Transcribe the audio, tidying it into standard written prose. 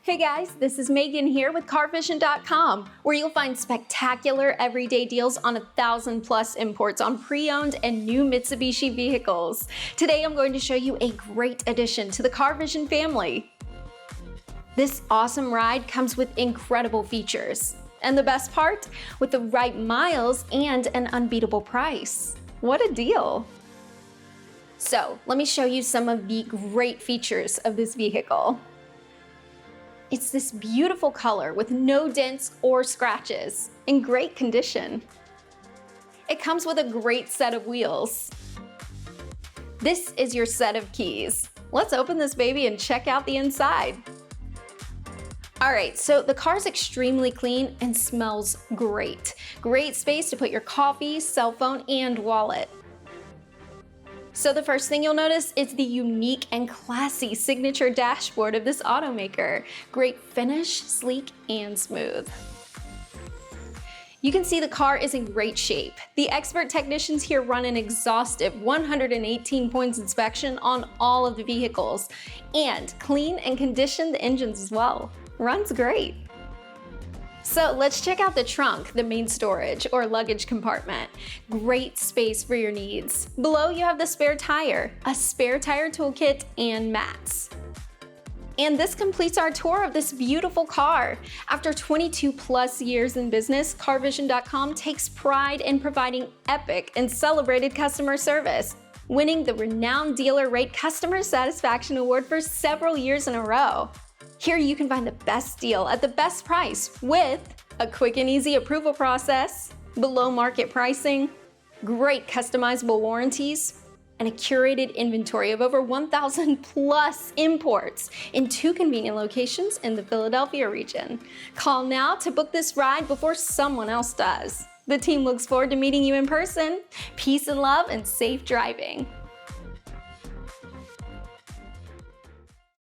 Hey guys, this is Megan here with CarVision.com, where you'll find spectacular everyday deals on 1,000+ imports on pre-owned and new Mitsubishi vehicles. Today I'm going to show you a great addition to the CarVision family. This awesome ride comes with incredible features. And the best part? With the right miles and an unbeatable price. What a deal! So, let me show you some of the great features of this vehicle. It's this beautiful color with no dents or scratches, in great condition. It comes with a great set of wheels. This is your set of keys. Let's open this baby and check out the inside. Alright, so the car's extremely clean and smells great. Great space to put your coffee, cell phone, and wallet. So the first thing you'll notice is the unique and classy signature dashboard of this automaker. Great finish, sleek, and smooth. You can see the car is in great shape. The expert technicians here run an exhaustive 118 points inspection on all of the vehicles and clean and condition the engines as well. Runs great. So let's check out the trunk, the main storage or luggage compartment. Great space for your needs. Below you have the spare tire, a spare tire toolkit, and mats. And this completes our tour of this beautiful car. After 22+ years in business, CarVision.com takes pride in providing epic and celebrated customer service, winning the renowned Dealer Rate Customer Satisfaction Award for several years in a row. Here you can find the best deal at the best price with a quick and easy approval process, below market pricing, great customizable warranties, and a curated inventory of over 1,000+ imports in 2 convenient locations in the Philadelphia region. Call now to book this ride before someone else does. The team looks forward to meeting you in person. Peace and love and safe driving.